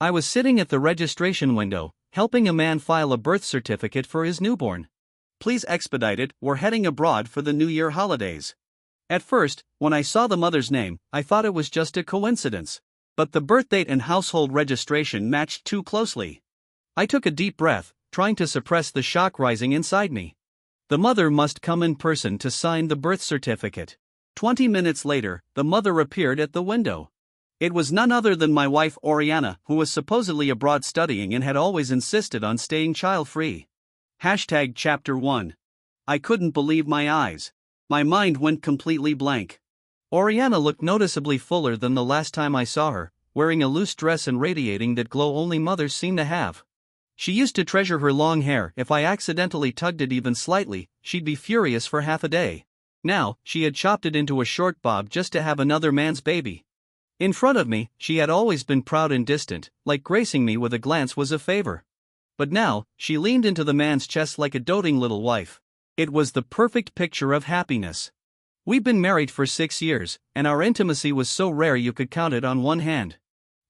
I was sitting at the registration window, helping a man file a birth certificate for his newborn. Please expedite it, we're heading abroad for the New Year holidays. At first, when I saw the mother's name, I thought it was just a coincidence. But the birth date and household registration matched too closely. I took a deep breath, trying to suppress the shock rising inside me. The mother must come in person to sign the birth certificate. 20 minutes later, the mother appeared at the window. It was none other than my wife Oriana, who was supposedly abroad studying and had always insisted on staying child-free. Chapter 1. I couldn't believe my eyes. My mind went completely blank. Oriana looked noticeably fuller than the last time I saw her, wearing a loose dress and radiating that glow only mothers seem to have. She used to treasure her long hair. If I accidentally tugged it even slightly, she'd be furious for half a day. Now, she had chopped it into a short bob just to have another man's baby. In front of me, she had always been proud and distant, like gracing me with a glance was a favor. But now, she leaned into the man's chest like a doting little wife. It was the perfect picture of happiness. We've been married for 6 years, and our intimacy was so rare you could count it on one hand.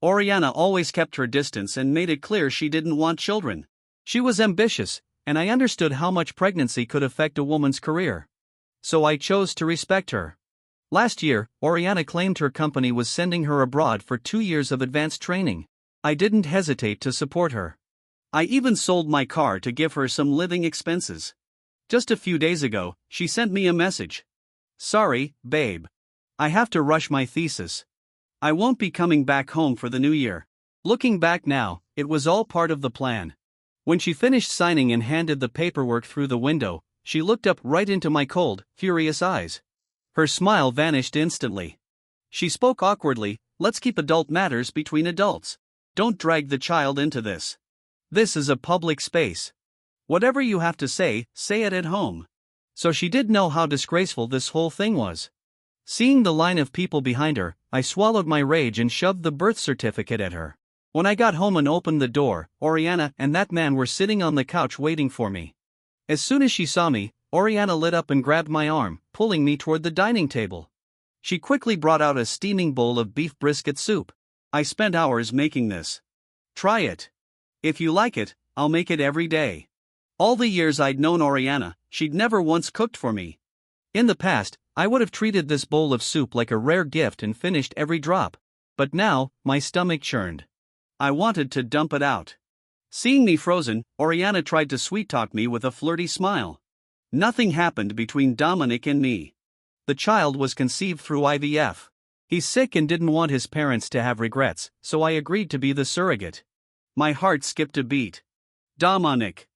Oriana always kept her distance and made it clear she didn't want children. She was ambitious, and I understood how much pregnancy could affect a woman's career. So I chose to respect her. Last year, Oriana claimed her company was sending her abroad for 2 years of advanced training. I didn't hesitate to support her. I even sold my car to give her some living expenses. Just a few days ago, she sent me a message. Sorry, babe. I have to rush my thesis. I won't be coming back home for the new year. Looking back now, it was all part of the plan. When she finished signing and handed the paperwork through the window, she looked up right into my cold, furious eyes. Her smile vanished instantly. She spoke awkwardly, let's keep adult matters between adults. Don't drag the child into this. This is a public space. Whatever you have to say, say it at home. So she did know how disgraceful this whole thing was. Seeing the line of people behind her, I swallowed my rage and shoved the birth certificate at her. When I got home and opened the door, Oriana and that man were sitting on the couch waiting for me. As soon as she saw me, Oriana lit up and grabbed my arm, pulling me toward the dining table. She quickly brought out a steaming bowl of beef brisket soup. I spent hours making this. Try it. If you like it, I'll make it every day. All the years I'd known Oriana, she'd never once cooked for me. In the past, I would have treated this bowl of soup like a rare gift and finished every drop. But now, my stomach churned. I wanted to dump it out. Seeing me frozen, Oriana tried to sweet-talk me with a flirty smile. Nothing happened between Dominic and me. The child was conceived through IVF. He's sick and didn't want his parents to have regrets, so I agreed to be the surrogate. My heart skipped a beat. Dominic.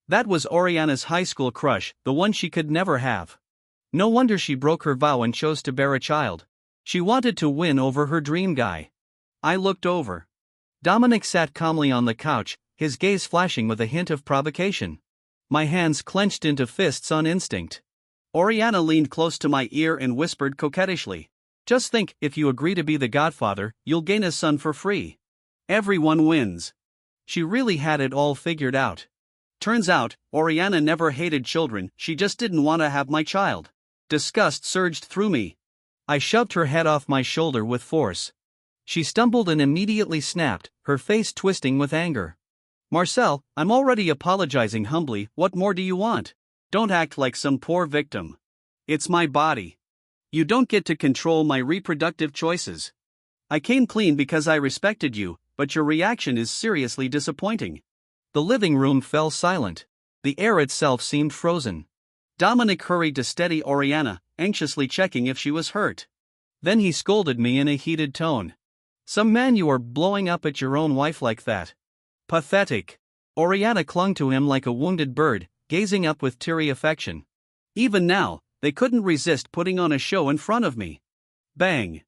That was Oriana's high school crush, the one she could never have. No wonder she broke her vow and chose to bear a child. She wanted to win over her dream guy. I looked over. Dominic sat calmly on the couch, his gaze flashing with a hint of provocation. My hands clenched into fists on instinct. Oriana leaned close to my ear and whispered coquettishly. Just think, if you agree to be the godfather, you'll gain a son for free. Everyone wins. She really had it all figured out. Turns out, Oriana never hated children, she just didn't want to have my child. Disgust surged through me. I shoved her head off my shoulder with force. She stumbled and immediately snapped, her face twisting with anger. Marcel, I'm already apologizing humbly, what more do you want? Don't act like some poor victim. It's my body. You don't get to control my reproductive choices. I came clean because I respected you, but your reaction is seriously disappointing. The living room fell silent. The air itself seemed frozen. Dominic hurried to steady Oriana, anxiously checking if she was hurt. Then he scolded me in a heated tone. Some man you are blowing up at your own wife like that. Pathetic. Oriana clung to him like a wounded bird, gazing up with teary affection. Even now, they couldn't resist putting on a show in front of me. Bang.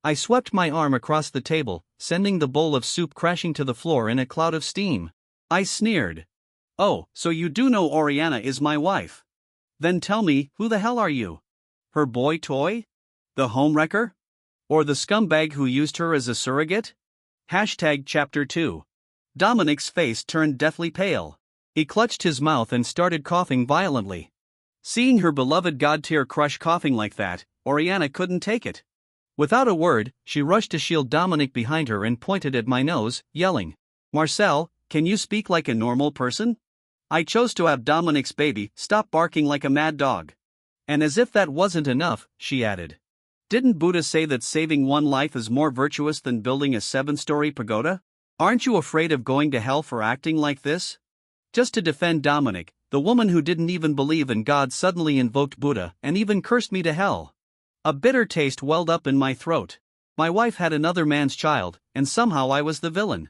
I swept my arm across the table, sending the bowl of soup crashing to the floor in a cloud of steam. I sneered. Oh, so you do know Oriana is my wife. Then tell me, who the hell are you? Her boy toy? The homewrecker? Or the scumbag who used her as a surrogate? Chapter 2. Dominic's face turned deathly pale. He clutched his mouth and started coughing violently. Seeing her beloved god-tier crush coughing like that, Oriana couldn't take it. Without a word, she rushed to shield Dominic behind her and pointed at my nose, yelling, "Marcel, can you speak like a normal person?" I chose to have Dominic's baby stop barking like a mad dog. And as if that wasn't enough, she added, "Didn't Buddha say that saving one life is more virtuous than building a 7-story pagoda? Aren't you afraid of going to hell for acting like this?" Just to defend Dominic, the woman who didn't even believe in God suddenly invoked Buddha and even cursed me to hell. A bitter taste welled up in my throat. My wife had another man's child, and somehow I was the villain.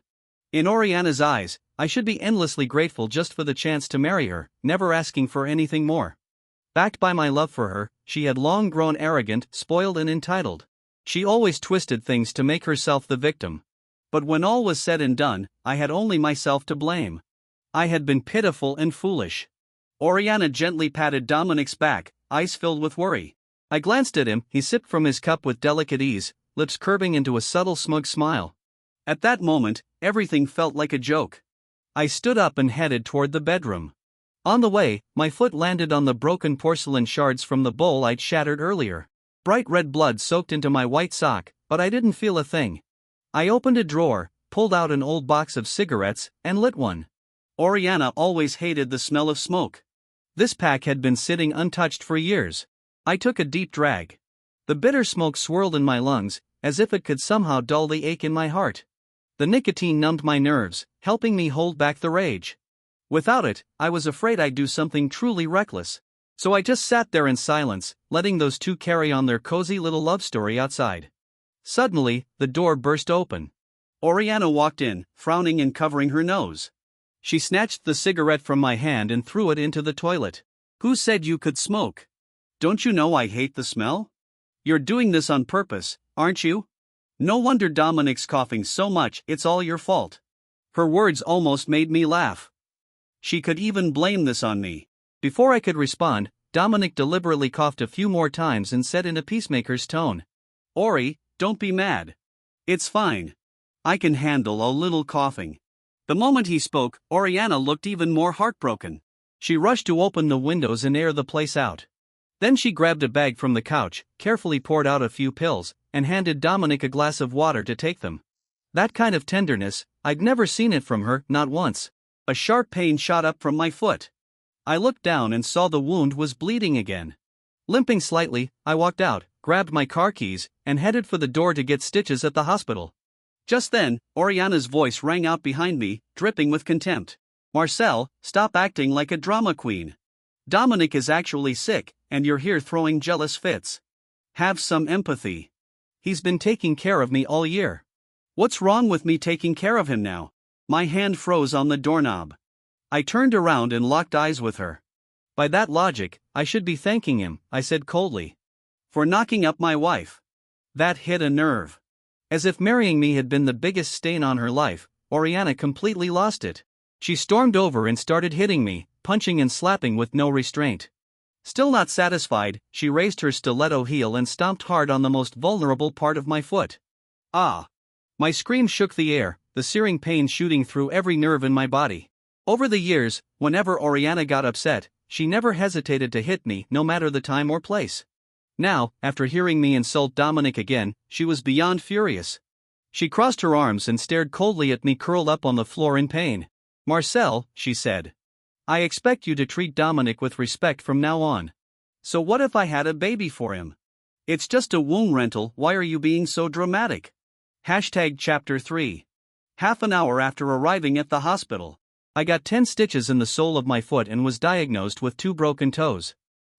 In Oriana's eyes, I should be endlessly grateful just for the chance to marry her, never asking for anything more. Backed by my love for her, she had long grown arrogant, spoiled and entitled. She always twisted things to make herself the victim. But when all was said and done, I had only myself to blame. I had been pitiful and foolish. Oriana gently patted Dominic's back, eyes filled with worry. I glanced at him, he sipped from his cup with delicate ease, lips curving into a subtle smug smile. At that moment, everything felt like a joke. I stood up and headed toward the bedroom. On the way, my foot landed on the broken porcelain shards from the bowl I'd shattered earlier. Bright red blood soaked into my white sock, but I didn't feel a thing. I opened a drawer, pulled out an old box of cigarettes, and lit one. Oriana always hated the smell of smoke. This pack had been sitting untouched for years. I took a deep drag. The bitter smoke swirled in my lungs, as if it could somehow dull the ache in my heart. The nicotine numbed my nerves, helping me hold back the rage. Without it, I was afraid I'd do something truly reckless. So I just sat there in silence, letting those two carry on their cozy little love story outside. Suddenly, the door burst open. Oriana walked in, frowning and covering her nose. She snatched the cigarette from my hand and threw it into the toilet. "Who said you could smoke? Don't you know I hate the smell? You're doing this on purpose, aren't you? No wonder Dominic's coughing so much, it's all your fault." Her words almost made me laugh. She could even blame this on me. Before I could respond, Dominic deliberately coughed a few more times and said in a peacemaker's tone, "Ori, don't be mad. It's fine. I can handle a little coughing." The moment he spoke, Oriana looked even more heartbroken. She rushed to open the windows and air the place out. Then she grabbed a bag from the couch, carefully poured out a few pills, and handed Dominic a glass of water to take them. That kind of tenderness, I'd never seen it from her, not once. A sharp pain shot up from my foot. I looked down and saw the wound was bleeding again. Limping slightly, I walked out, grabbed my car keys, and headed for the door to get stitches at the hospital. Just then, Oriana's voice rang out behind me, dripping with contempt. "Marcel, stop acting like a drama queen. Dominic is actually sick, and you're here throwing jealous fits. Have some empathy. He's been taking care of me all year. What's wrong with me taking care of him now?" My hand froze on the doorknob. I turned around and locked eyes with her. "By that logic, I should be thanking him," I said coldly. "For knocking up my wife." That hit a nerve. As if marrying me had been the biggest stain on her life, Oriana completely lost it. She stormed over and started hitting me, punching and slapping with no restraint. Still not satisfied, she raised her stiletto heel and stomped hard on the most vulnerable part of my foot. Ah! My scream shook the air, the searing pain shooting through every nerve in my body. Over the years, whenever Oriana got upset, she never hesitated to hit me, no matter the time or place. Now, after hearing me insult Dominic again, she was beyond furious. She crossed her arms and stared coldly at me curled up on the floor in pain. "Marcel," she said, "I expect you to treat Dominic with respect from now on. So what if I had a baby for him? It's just a womb rental, why are you being so dramatic?" Chapter 3. Half an hour after arriving at the hospital, I got 10 stitches in the sole of my foot and was diagnosed with 2 broken toes.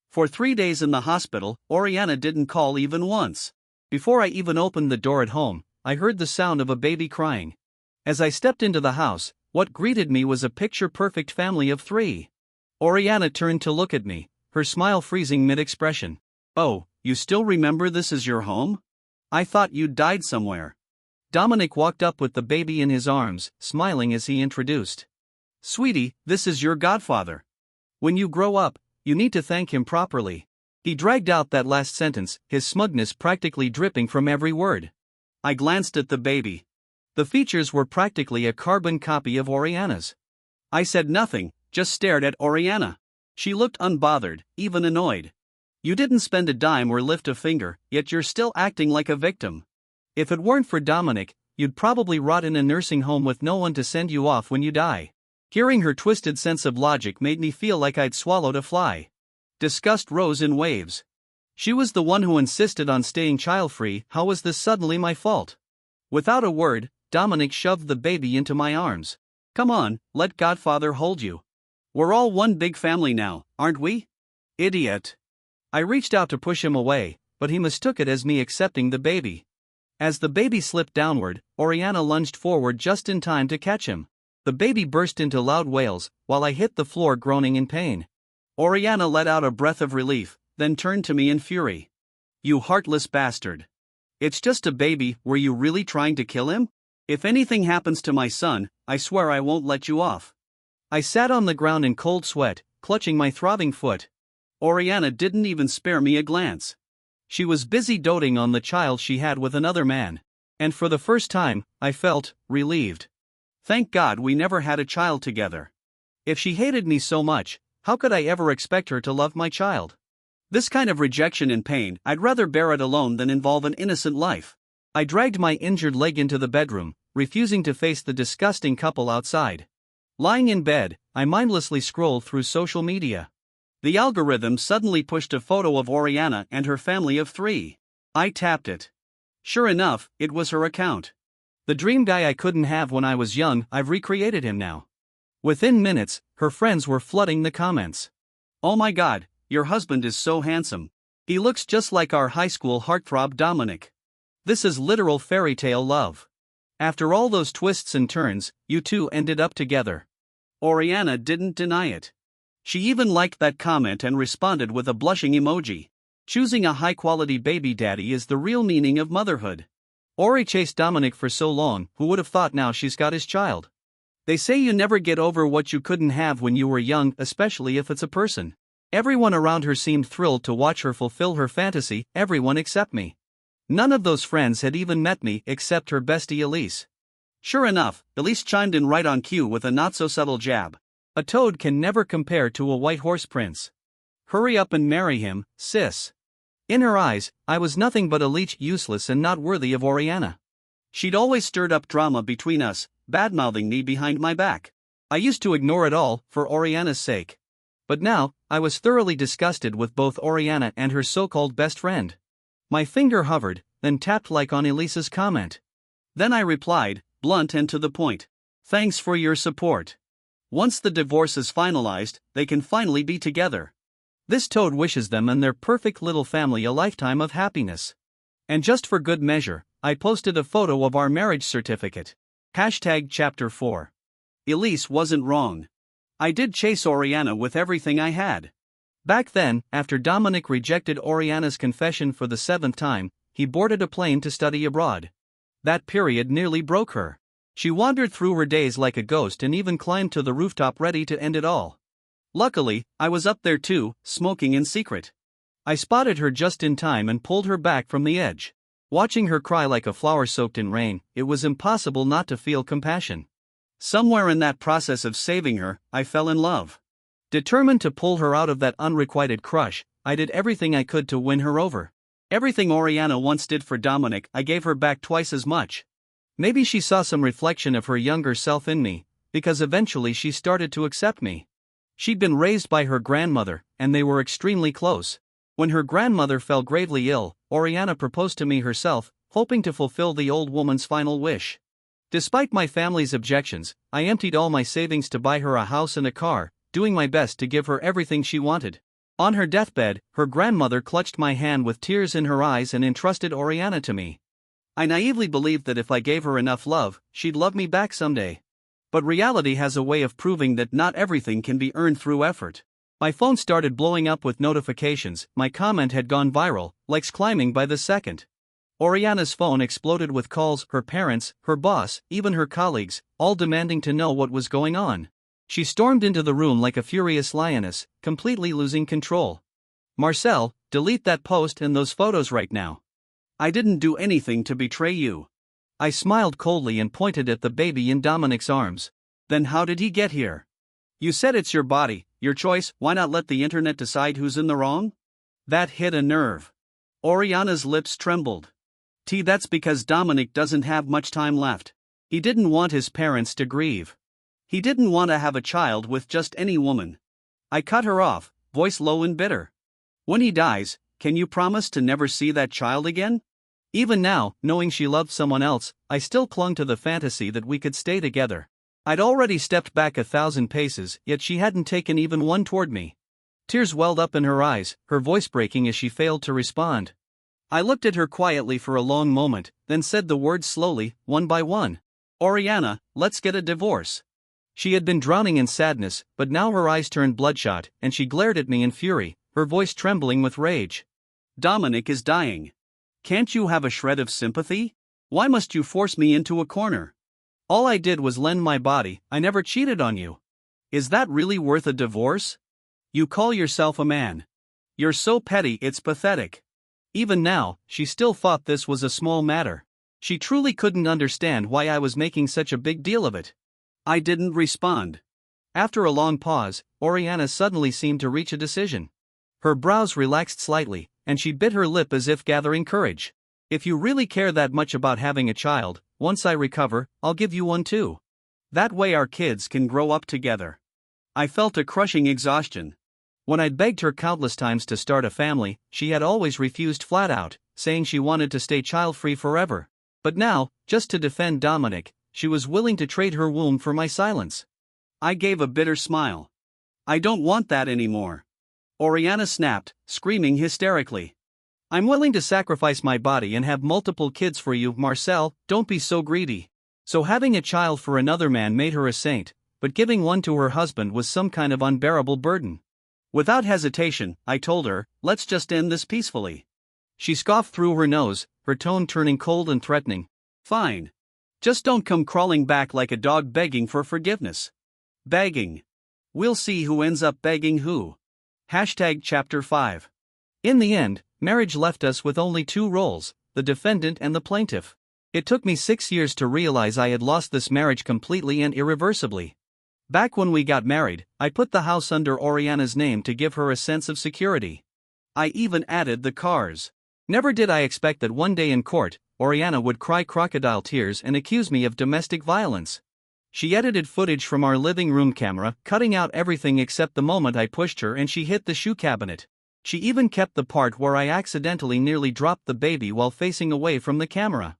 For 3 days in the hospital, Oriana didn't call even once. Before I even opened the door at home, I heard the sound of a baby crying. As I stepped into the house, what greeted me was a picture-perfect family of 3. Oriana turned to look at me, her smile freezing mid-expression. "Oh, you still remember this is your home? I thought you'd died somewhere." Dominic walked up with the baby in his arms, smiling as he introduced. "Sweetie, this is your godfather. When you grow up, you need to thank him properly." He dragged out that last sentence, his smugness practically dripping from every word. I glanced at the baby. The features were practically a carbon copy of Oriana's. I said nothing, just stared at Oriana. She looked unbothered, even annoyed. You didn't spend a dime or lift a finger, yet you're still acting like a victim. If it weren't for Dominic, you'd probably rot in a nursing home with no one to send you off when you die. Hearing her twisted sense of logic made me feel like I'd swallowed a fly. Disgust rose in waves. She was the one who insisted on staying child-free. How was this suddenly my fault? Without a word, Dominic shoved the baby into my arms. Come on, let Godfather hold you. We're all one big family now, aren't we? Idiot. I reached out to push him away, but he mistook it as me accepting the baby. As the baby slipped downward, Oriana lunged forward just in time to catch him. The baby burst into loud wails, while I hit the floor groaning in pain. Oriana let out a breath of relief, then turned to me in fury. You heartless bastard. It's just a baby, were you really trying to kill him? If anything happens to my son, I swear I won't let you off. I sat on the ground in cold sweat, clutching my throbbing foot. Oriana didn't even spare me a glance. She was busy doting on the child she had with another man. And for the first time, I felt relieved. Thank God we never had a child together. If she hated me so much, how could I ever expect her to love my child? This kind of rejection and pain, I'd rather bear it alone than involve an innocent life. I dragged my injured leg into the bedroom, refusing to face the disgusting couple outside. Lying in bed, I mindlessly scrolled through social media. The algorithm suddenly pushed a photo of Oriana and her family of 3. I tapped it. Sure enough, it was her account. The dream guy I couldn't have when I was young, I've recreated him now. Within minutes, her friends were flooding the comments. Oh my God, your husband is so handsome. He looks just like our high school heartthrob Dominic. This is literal fairy tale love. After all those twists and turns, you two ended up together. Oriana didn't deny it. She even liked that comment and responded with a blushing emoji. Choosing a high-quality baby daddy is the real meaning of motherhood. Ori chased Dominic for so long, who would have thought now she's got his child? They say you never get over what you couldn't have when you were young, especially if it's a person. Everyone around her seemed thrilled to watch her fulfill her fantasy, everyone except me. None of those friends had even met me except her bestie Elise. Sure enough, Elise chimed in right on cue with a not-so-subtle jab. A toad can never compare to a white horse prince. Hurry up and marry him, sis. In her eyes, I was nothing but a leech, useless and not worthy of Oriana. She'd always stirred up drama between us, bad-mouthing me behind my back. I used to ignore it all, for Oriana's sake. But now, I was thoroughly disgusted with both Oriana and her so-called best friend. My finger hovered, then tapped like on Elise's comment. Then I replied, blunt and to the point. Thanks for your support. Once the divorce is finalized, they can finally be together. This toad wishes them and their perfect little family a lifetime of happiness. And just for good measure, I posted a photo of our marriage certificate. #Chapter 4. Elise wasn't wrong. I did chase Oriana with everything I had. Back then, after Dominic rejected Oriana's confession for the 7th time, he boarded a plane to study abroad. That period nearly broke her. She wandered through her days like a ghost and even climbed to the rooftop ready to end it all. Luckily, I was up there too, smoking in secret. I spotted her just in time and pulled her back from the edge. Watching her cry like a flower soaked in rain, it was impossible not to feel compassion. Somewhere in that process of saving her, I fell in love. Determined to pull her out of that unrequited crush, I did everything I could to win her over. Everything Oriana once did for Dominic, I gave her back twice as much. Maybe she saw some reflection of her younger self in me, because eventually she started to accept me. She'd been raised by her grandmother, and they were extremely close. When her grandmother fell gravely ill, Oriana proposed to me herself, hoping to fulfill the old woman's final wish. Despite my family's objections, I emptied all my savings to buy her a house and a car, doing my best to give her everything she wanted. On her deathbed, her grandmother clutched my hand with tears in her eyes and entrusted Oriana to me. I naively believed that if I gave her enough love, she'd love me back someday. But reality has a way of proving that not everything can be earned through effort. My phone started blowing up with notifications, my comment had gone viral, likes climbing by the second. Oriana's phone exploded with calls, her parents, her boss, even her colleagues, all demanding to know what was going on. She stormed into the room like a furious lioness, completely losing control. Marcel, delete that post and those photos right now. I didn't do anything to betray you. I smiled coldly and pointed at the baby in Dominic's arms. Then how did he get here? You said it's your body, your choice, why not let the internet decide who's in the wrong? That hit a nerve. Oriana's lips trembled. That's because Dominic doesn't have much time left. He didn't want his parents to grieve. He didn't want to have a child with just any woman. I cut her off, voice low and bitter. When he dies, can you promise to never see that child again? Even now, knowing she loved someone else, I still clung to the fantasy that we could stay together. I'd already stepped back 1,000 paces, yet she hadn't taken even one toward me. Tears welled up in her eyes, her voice breaking as she failed to respond. I looked at her quietly for a long moment, then said the words slowly, one by one. Oriana, let's get a divorce. She had been drowning in sadness, but now her eyes turned bloodshot, and she glared at me in fury, her voice trembling with rage. Dominic is dying. Can't you have a shred of sympathy? Why must you force me into a corner? All I did was lend my body, I never cheated on you. Is that really worth a divorce? You call yourself a man. You're so petty, it's pathetic. Even now, she still thought this was a small matter. She truly couldn't understand why I was making such a big deal of it. I didn't respond. After a long pause, Oriana suddenly seemed to reach a decision. Her brows relaxed slightly, and she bit her lip as if gathering courage. If you really care that much about having a child, once I recover, I'll give you one too. That way our kids can grow up together. I felt a crushing exhaustion. When I'd begged her countless times to start a family, she had always refused flat out, saying she wanted to stay child-free forever. But now, just to defend Dominic, she was willing to trade her womb for my silence. I gave a bitter smile. I don't want that anymore. Oriana snapped, screaming hysterically. I'm willing to sacrifice my body and have multiple kids for you, Marcel, don't be so greedy. So having a child for another man made her a saint, but giving one to her husband was some kind of unbearable burden. Without hesitation, I told her, let's just end this peacefully. She scoffed through her nose, her tone turning cold and threatening. Fine. Just don't come crawling back like a dog begging for forgiveness. Begging. We'll see who ends up begging who. Chapter 5. In the end, marriage left us with only two roles, the defendant and the plaintiff. It took me 6 years to realize I had lost this marriage completely and irreversibly. Back when we got married, I put the house under Oriana's name to give her a sense of security. I even added the cars. Never did I expect that one day in court, Oriana would cry crocodile tears and accuse me of domestic violence. She edited footage from our living room camera, cutting out everything except the moment I pushed her and she hit the shoe cabinet. She even kept the part where I accidentally nearly dropped the baby while facing away from the camera.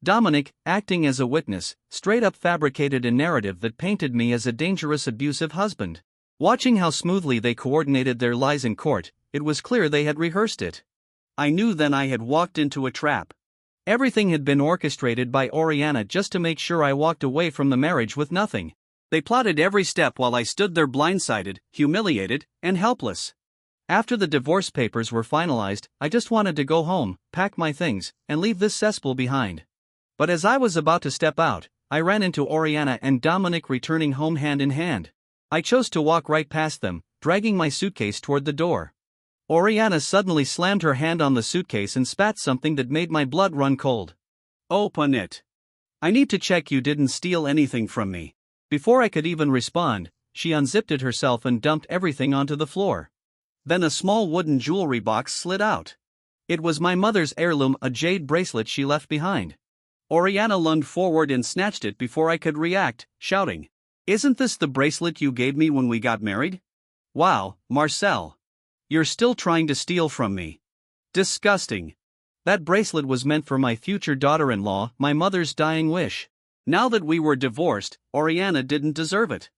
Dominic, acting as a witness, straight up fabricated a narrative that painted me as a dangerous abusive husband. Watching how smoothly they coordinated their lies in court, it was clear they had rehearsed it. I knew then I had walked into a trap. Everything had been orchestrated by Oriana just to make sure I walked away from the marriage with nothing. They plotted every step while I stood there blindsided, humiliated, and helpless. After the divorce papers were finalized, I just wanted to go home, pack my things, and leave this cesspool behind. But as I was about to step out, I ran into Oriana and Dominic returning home hand in hand. I chose to walk right past them, dragging my suitcase toward the door. Oriana suddenly slammed her hand on the suitcase and spat something that made my blood run cold. Open it. I need to check you didn't steal anything from me. Before I could even respond, she unzipped it herself and dumped everything onto the floor. Then a small wooden jewelry box slid out. It was my mother's heirloom, a jade bracelet she left behind. Oriana lunged forward and snatched it before I could react, shouting, "Isn't this the bracelet you gave me when we got married? Wow, Marcel. You're still trying to steal from me. Disgusting. That bracelet was meant for my future daughter-in-law, my mother's dying wish. Now that we were divorced, Oriana didn't deserve it."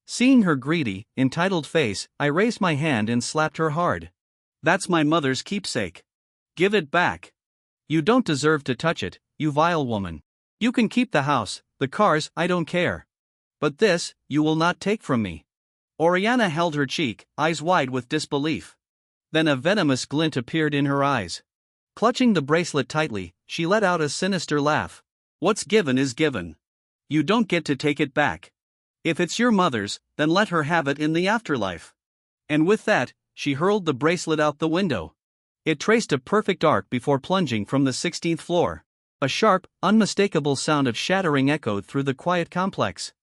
Seeing her greedy, entitled face, I raised my hand and slapped her hard. "That's my mother's keepsake. Give it back. You don't deserve to touch it, you vile woman. You can keep the house, the cars, I don't care. But this, you will not take from me." Oriana held her cheek, eyes wide with disbelief. Then a venomous glint appeared in her eyes. Clutching the bracelet tightly, she let out a sinister laugh. "What's given is given. You don't get to take it back. If it's your mother's, then let her have it in the afterlife." And with that, she hurled the bracelet out the window. It traced a perfect arc before plunging from the 16th floor. A sharp, unmistakable sound of shattering echoed through the quiet complex.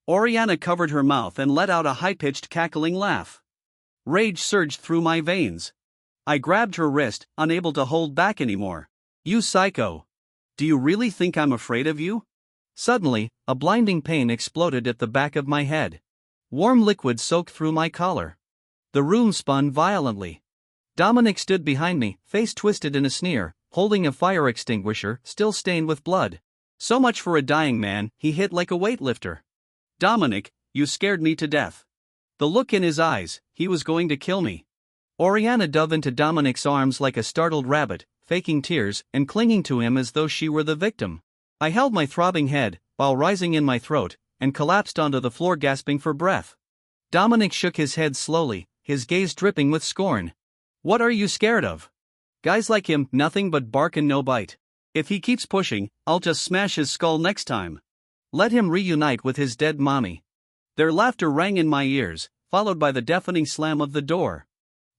Oriana covered her mouth and let out a high-pitched cackling laugh. Rage surged through my veins. I grabbed her wrist, unable to hold back anymore. You psycho. Do you really think I'm afraid of you? Suddenly, a blinding pain exploded at the back of my head. Warm liquid soaked through my collar. The room spun violently. Dominic stood behind me, face twisted in a sneer, holding a fire extinguisher, still stained with blood. So much for a dying man, he hit like a weightlifter. Dominic, you scared me to death. The look in his eyes, he was going to kill me. Oriana dove into Dominic's arms like a startled rabbit, faking tears and clinging to him as though she were the victim. I held my throbbing head, while rising in my throat, and collapsed onto the floor gasping for breath. Dominic shook his head slowly, his gaze dripping with scorn. What are you scared of? Guys like him, nothing but bark and no bite. If he keeps pushing, I'll just smash his skull next time. Let him reunite with his dead mommy. Their laughter rang in my ears, followed by the deafening slam of the door.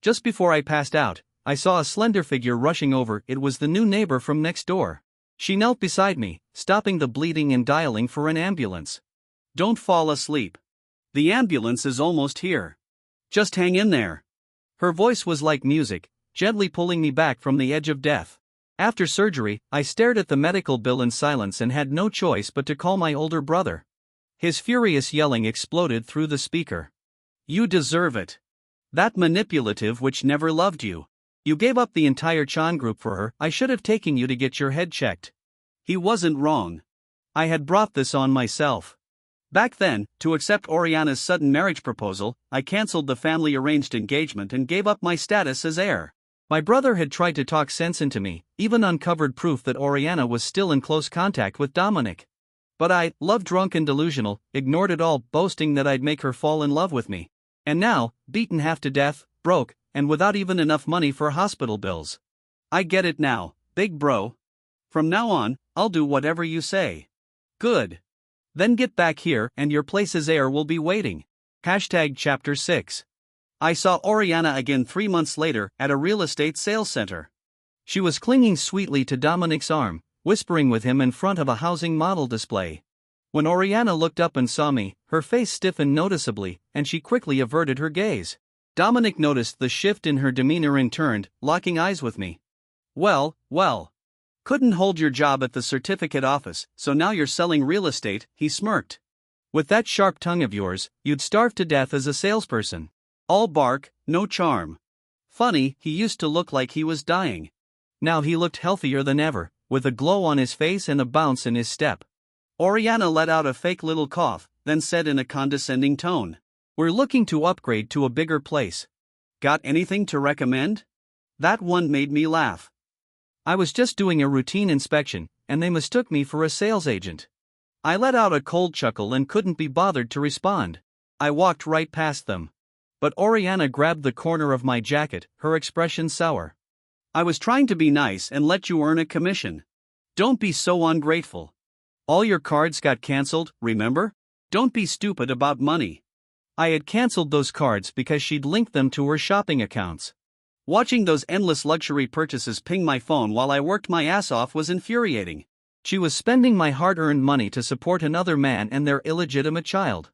Just before I passed out, I saw a slender figure rushing over. It was the new neighbor from next door. She knelt beside me, stopping the bleeding and dialing for an ambulance. Don't fall asleep. The ambulance is almost here. Just hang in there. Her voice was like music, gently pulling me back from the edge of death. After surgery, I stared at the medical bill in silence and had no choice but to call my older brother. His furious yelling exploded through the speaker. You deserve it. That manipulative witch never loved you. You gave up the entire Chan group for her. I should have taken you to get your head checked. He wasn't wrong. I had brought this on myself. Back then, to accept Oriana's sudden marriage proposal, I cancelled the family-arranged engagement and gave up my status as heir. My brother had tried to talk sense into me, even uncovered proof that Oriana was still in close contact with Dominic. But I, love-drunk and delusional, ignored it all, boasting that I'd make her fall in love with me. And now, beaten half to death, broke, and without even enough money for hospital bills. I get it now, big bro. From now on, I'll do whatever you say. Good. Then get back here and your place as heir will be waiting. Chapter 6. I saw Oriana again 3 months later at a real estate sales center. She was clinging sweetly to Dominic's arm, whispering with him in front of a housing model display. When Oriana looked up and saw me, her face stiffened noticeably, and she quickly averted her gaze. Dominic noticed the shift in her demeanor and turned, locking eyes with me. Well. Couldn't hold your job at the certificate office, so now you're selling real estate, he smirked. With that sharp tongue of yours, you'd starve to death as a salesperson. All bark, no charm. Funny, he used to look like he was dying. Now he looked healthier than ever, with a glow on his face and a bounce in his step. Oriana let out a fake little cough, then said in a condescending tone. We're looking to upgrade to a bigger place. Got anything to recommend? That one made me laugh. I was just doing a routine inspection, and they mistook me for a sales agent. I let out a cold chuckle and couldn't be bothered to respond. I walked right past them. But Oriana grabbed the corner of my jacket, her expression sour. I was trying to be nice and let you earn a commission. Don't be so ungrateful. All your cards got cancelled, remember? Don't be stupid about money. I had cancelled those cards because she'd linked them to her shopping accounts. Watching those endless luxury purchases ping my phone while I worked my ass off was infuriating. She was spending my hard-earned money to support another man and their illegitimate child.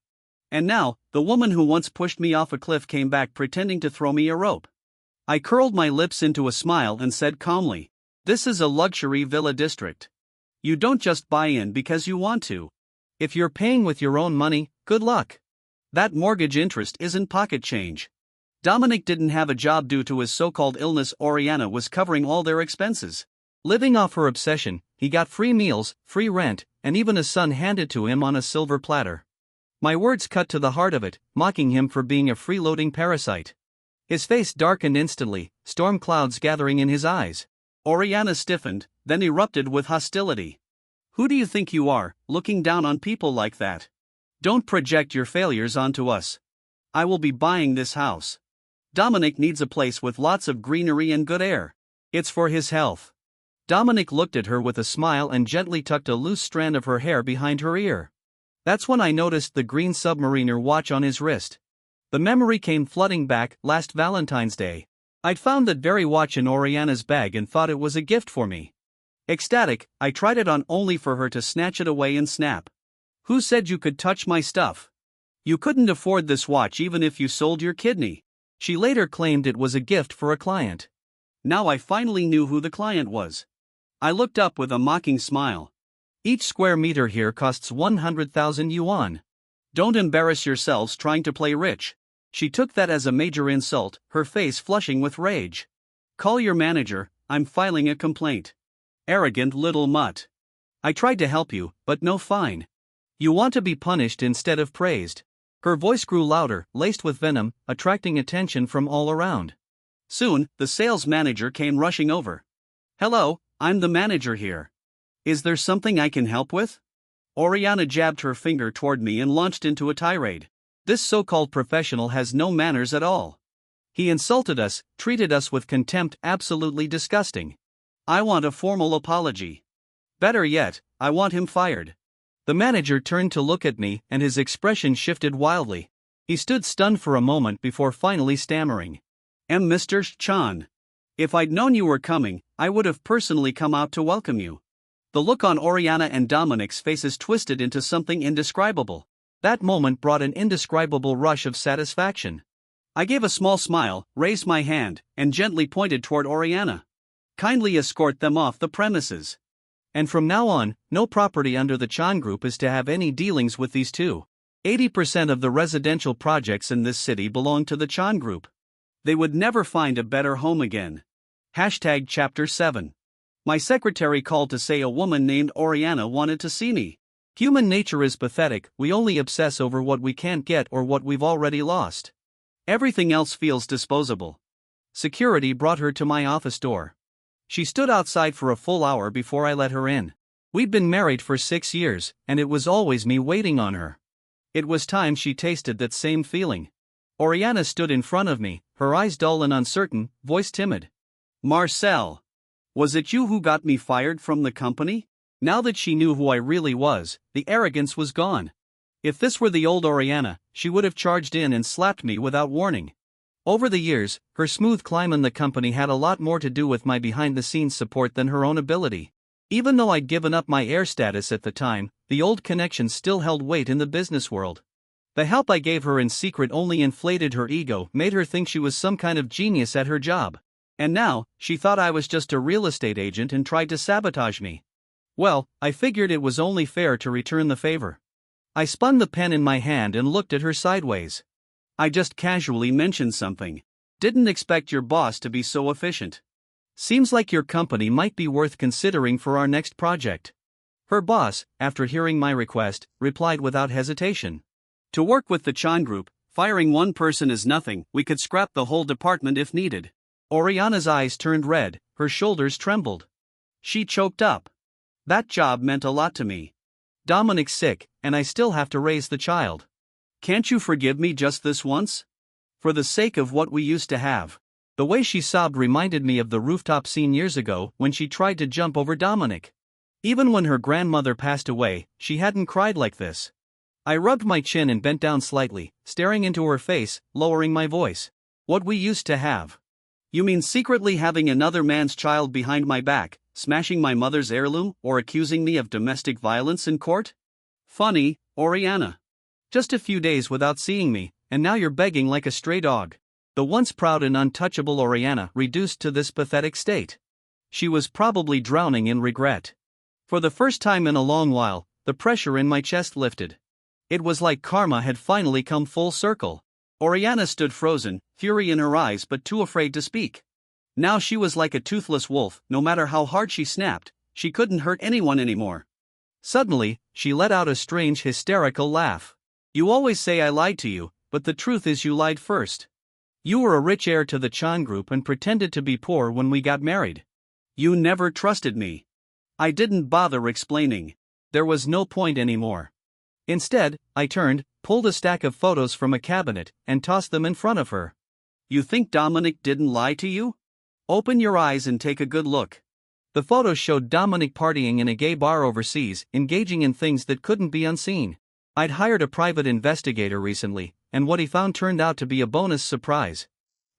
And now, the woman who once pushed me off a cliff came back pretending to throw me a rope. I curled my lips into a smile and said calmly, "This is a luxury villa district. You don't just buy in because you want to. If you're paying with your own money, good luck. That mortgage interest isn't pocket change." Dominic didn't have a job due to his so-called illness. Oriana was covering all their expenses. Living off her obsession, he got free meals, free rent, and even a son handed to him on a silver platter. My words cut to the heart of it, mocking him for being a freeloading parasite. His face darkened instantly, storm clouds gathering in his eyes. Oriana stiffened, then erupted with hostility. Who do you think you are, looking down on people like that? Don't project your failures onto us. I will be buying this house. Dominic needs a place with lots of greenery and good air. It's for his health. Dominic looked at her with a smile and gently tucked a loose strand of her hair behind her ear. That's when I noticed the green Submariner watch on his wrist. The memory came flooding back. Last Valentine's Day, I'd found that very watch in Oriana's bag and thought it was a gift for me. Ecstatic, I tried it on only for her to snatch it away and snap. Who said you could touch my stuff? You couldn't afford this watch even if you sold your kidney. She later claimed it was a gift for a client. Now I finally knew who the client was. I looked up with a mocking smile. Each square meter here costs 100,000 yuan. Don't embarrass yourselves trying to play rich. She took that as a major insult, her face flushing with rage. Call your manager, I'm filing a complaint. Arrogant little mutt. I tried to help you, but no fine. You want to be punished instead of praised. Her voice grew louder, laced with venom, attracting attention from all around. Soon, the sales manager came rushing over. Hello, I'm the manager here. Is there something I can help with? Oriana jabbed her finger toward me and launched into a tirade. This so-called professional has no manners at all. He insulted us, treated us with contempt, absolutely disgusting. I want a formal apology. Better yet, I want him fired. The manager turned to look at me and his expression shifted wildly. He stood stunned for a moment before finally stammering. Mr. Chan. If I'd known you were coming, I would have personally come out to welcome you. The look on Oriana and Dominic's faces twisted into something indescribable. That moment brought an indescribable rush of satisfaction. I gave a small smile, raised my hand, and gently pointed toward Oriana. Kindly escort them off the premises. And from now on, no property under the Chan Group is to have any dealings with these two. 80% of the residential projects in this city belong to the Chan Group. They would never find a better home again. Chapter 7. My secretary called to say a woman named Oriana wanted to see me. Human nature is pathetic, we only obsess over what we can't get or what we've already lost. Everything else feels disposable. Security brought her to my office door. She stood outside for a full hour before I let her in. We'd been married for 6 years, and it was always me waiting on her. It was time she tasted that same feeling. Oriana stood in front of me, her eyes dull and uncertain, voice timid. Marcel. Was it you who got me fired from the company? Now that she knew who I really was, the arrogance was gone. If this were the old Oriana, she would have charged in and slapped me without warning. Over the years, her smooth climb in the company had a lot more to do with my behind-the-scenes support than her own ability. Even though I'd given up my heir status at the time, the old connection still held weight in the business world. The help I gave her in secret only inflated her ego, made her think she was some kind of genius at her job. And now, she thought I was just a real estate agent and tried to sabotage me. Well, I figured it was only fair to return the favor. I spun the pen in my hand and looked at her sideways. I just casually mentioned something. Didn't expect your boss to be so efficient. Seems like your company might be worth considering for our next project. Her boss, after hearing my request, replied without hesitation. To work with the Chan Group, firing one person is nothing, we could scrap the whole department if needed. Oriana's eyes turned red, her shoulders trembled. She choked up. That job meant a lot to me. Dominic's sick, and I still have to raise the child. Can't you forgive me just this once? For the sake of what we used to have. The way she sobbed reminded me of the rooftop scene years ago when she tried to jump over Dominic. Even when her grandmother passed away, she hadn't cried like this. I rubbed my chin and bent down slightly, staring into her face, lowering my voice. What we used to have. You mean secretly having another man's child behind my back, smashing my mother's heirloom, or accusing me of domestic violence in court? Funny, Oriana. Just a few days without seeing me, and now you're begging like a stray dog. The once proud and untouchable Oriana reduced to this pathetic state. She was probably drowning in regret. For the first time in a long while, the pressure in my chest lifted. It was like karma had finally come full circle. Oriana stood frozen, fury in her eyes but too afraid to speak. Now she was like a toothless wolf, no matter how hard she snapped, she couldn't hurt anyone anymore. Suddenly, she let out a strange hysterical laugh. You always say I lied to you, but the truth is you lied first. You were a rich heir to the Chan Group and pretended to be poor when we got married. You never trusted me. I didn't bother explaining. There was no point anymore. Instead, I turned, pulled a stack of photos from a cabinet, and tossed them in front of her. You think Dominic didn't lie to you? Open your eyes and take a good look. The photos showed Dominic partying in a gay bar overseas, engaging in things that couldn't be unseen. I'd hired a private investigator recently, and what he found turned out to be a bonus surprise.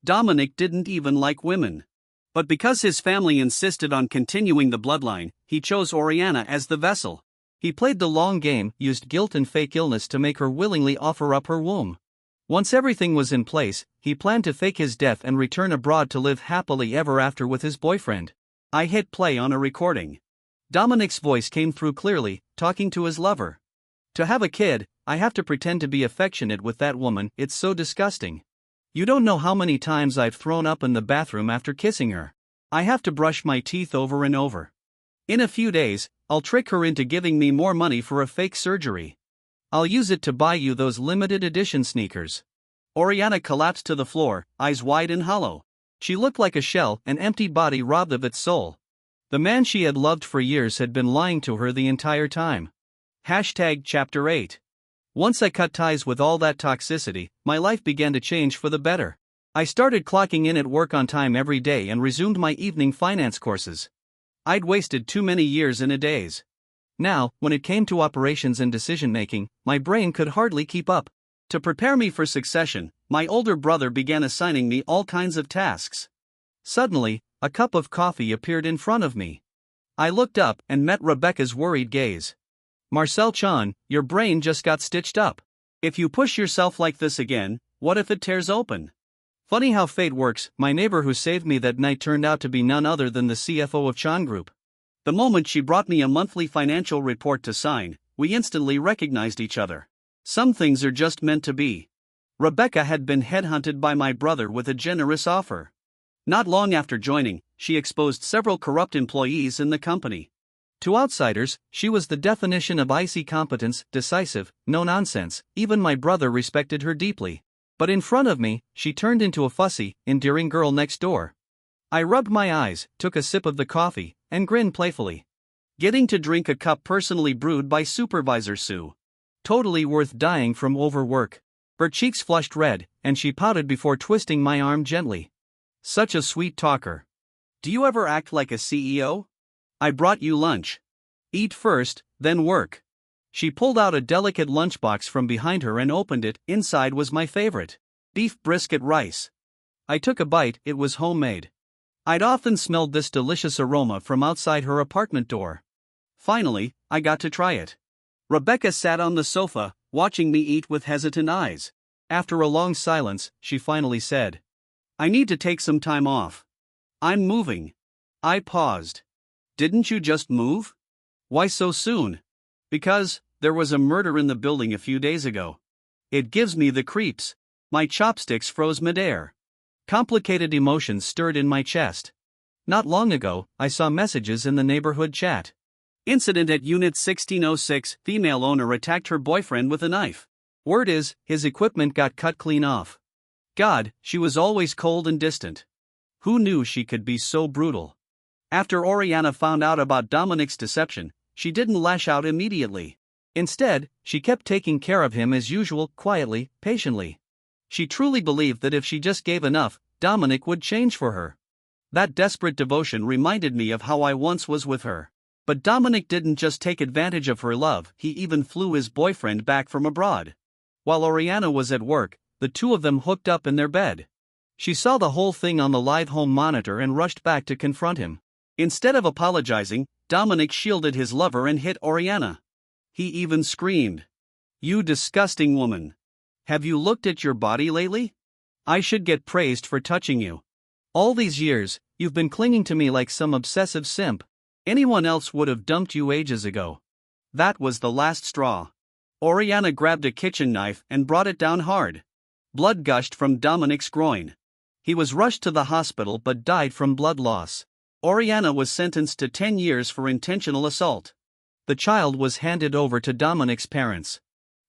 Dominic didn't even like women. But because his family insisted on continuing the bloodline, he chose Oriana as the vessel. He played the long game, used guilt and fake illness to make her willingly offer up her womb. Once everything was in place, he planned to fake his death and return abroad to live happily ever after with his boyfriend. I hit play on a recording. Dominic's voice came through clearly, talking to his lover. To have a kid, I have to pretend to be affectionate with that woman, it's so disgusting. You don't know how many times I've thrown up in the bathroom after kissing her. I have to brush my teeth over and over. In a few days, I'll trick her into giving me more money for a fake surgery. I'll use it to buy you those limited edition sneakers. Oriana collapsed to the floor, eyes wide and hollow. She looked like a shell, an empty body robbed of its soul. The man she had loved for years had been lying to her the entire time. Chapter 8. Once I cut ties with all that toxicity, my life began to change for the better. I started clocking in at work on time every day and resumed my evening finance courses. I'd wasted too many years in a daze. Now, when it came to operations and decision-making, my brain could hardly keep up. To prepare me for succession, my older brother began assigning me all kinds of tasks. Suddenly, a cup of coffee appeared in front of me. I looked up and met Rebecca's worried gaze. Marcel Chan, your brain just got stitched up. If you push yourself like this again, what if it tears open? Funny how fate works. My neighbor who saved me that night turned out to be none other than the CFO of Chan Group. The moment she brought me a monthly financial report to sign, we instantly recognized each other. Some things are just meant to be. Rebecca had been headhunted by my brother with a generous offer. Not long after joining, she exposed several corrupt employees in the company. To outsiders, she was the definition of icy competence, decisive, no nonsense. Even my brother respected her deeply. But in front of me, she turned into a fussy, endearing girl next door. I rubbed my eyes, took a sip of the coffee, and grinned playfully. Getting to drink a cup personally brewed by Supervisor Sue. Totally worth dying from overwork. Her cheeks flushed red, and she pouted before twisting my arm gently. Such a sweet talker. Do you ever act like a CEO? I brought you lunch. Eat first, then work. She pulled out a delicate lunchbox from behind her and opened it. Inside was my favorite. Beef brisket rice. I took a bite, it was homemade. I'd often smelled this delicious aroma from outside her apartment door. Finally, I got to try it. Rebecca sat on the sofa, watching me eat with hesitant eyes. After a long silence, she finally said, I need to take some time off. I'm moving. I paused. Didn't you just move? Why so soon? Because there was a murder in the building a few days ago. It gives me the creeps. My chopsticks froze midair. Complicated emotions stirred in my chest. Not long ago, I saw messages in the neighborhood chat. Incident at Unit 1606, female owner attacked her boyfriend with a knife. Word is, his equipment got cut clean off. God, she was always cold and distant. Who knew she could be so brutal? After Oriana found out about Dominic's deception, she didn't lash out immediately. Instead, she kept taking care of him as usual, quietly, patiently. She truly believed that if she just gave enough, Dominic would change for her. That desperate devotion reminded me of how I once was with her. But Dominic didn't just take advantage of her love, he even flew his boyfriend back from abroad. While Oriana was at work, the two of them hooked up in their bed. She saw the whole thing on the live home monitor and rushed back to confront him. Instead of apologizing, Dominic shielded his lover and hit Oriana. He even screamed, "You disgusting woman! Have you looked at your body lately? I should get praised for touching you. All these years, you've been clinging to me like some obsessive simp. Anyone else would have dumped you ages ago." That was the last straw. Oriana grabbed a kitchen knife and brought it down hard. Blood gushed from Dominic's groin. He was rushed to the hospital but died from blood loss. Oriana was sentenced to 10 years for intentional assault. The child was handed over to Dominic's parents.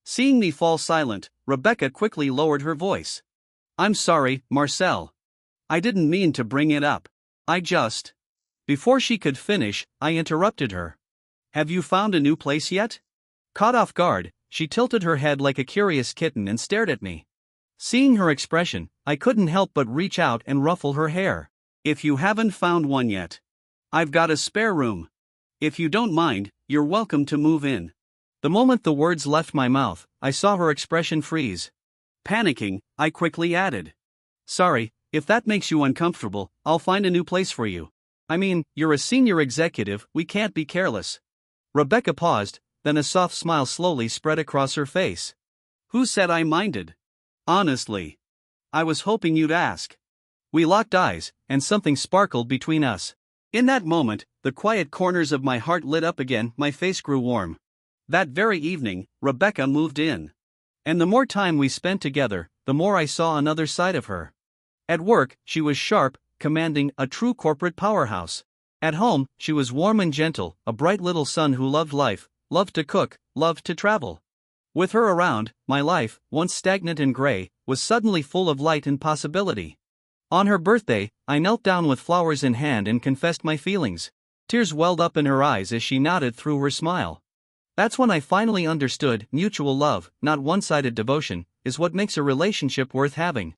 Seeing me fall silent, Rebecca quickly lowered her voice. "I'm sorry, Marcel. I didn't mean to bring it up. I just..." Before she could finish, I interrupted her. "Have you found a new place yet?" Caught off guard, she tilted her head like a curious kitten and stared at me. Seeing her expression, I couldn't help but reach out and ruffle her hair. "If you haven't found one yet, I've got a spare room. If you don't mind, you're welcome to move in." The moment the words left my mouth, I saw her expression freeze. Panicking, I quickly added, "Sorry, if that makes you uncomfortable, I'll find a new place for you. I mean, you're a senior executive, we can't be careless." Rebecca paused, then a soft smile slowly spread across her face. "Who said I minded? Honestly, I was hoping you'd ask. We locked eyes, and something sparkled between us. In that moment, the quiet corners of my heart lit up again, my face grew warm. That very evening, Rebecca moved in. And the more time we spent together, the more I saw another side of her. At work, she was sharp, commanding, a true corporate powerhouse. At home, she was warm and gentle, a bright little son who loved life, loved to cook, loved to travel. With her around, my life, once stagnant and gray, was suddenly full of light and possibility. On her birthday, I knelt down with flowers in hand and confessed my feelings. Tears welled up in her eyes as she nodded through her smile. That's when I finally understood: mutual love, not one-sided devotion, is what makes a relationship worth having.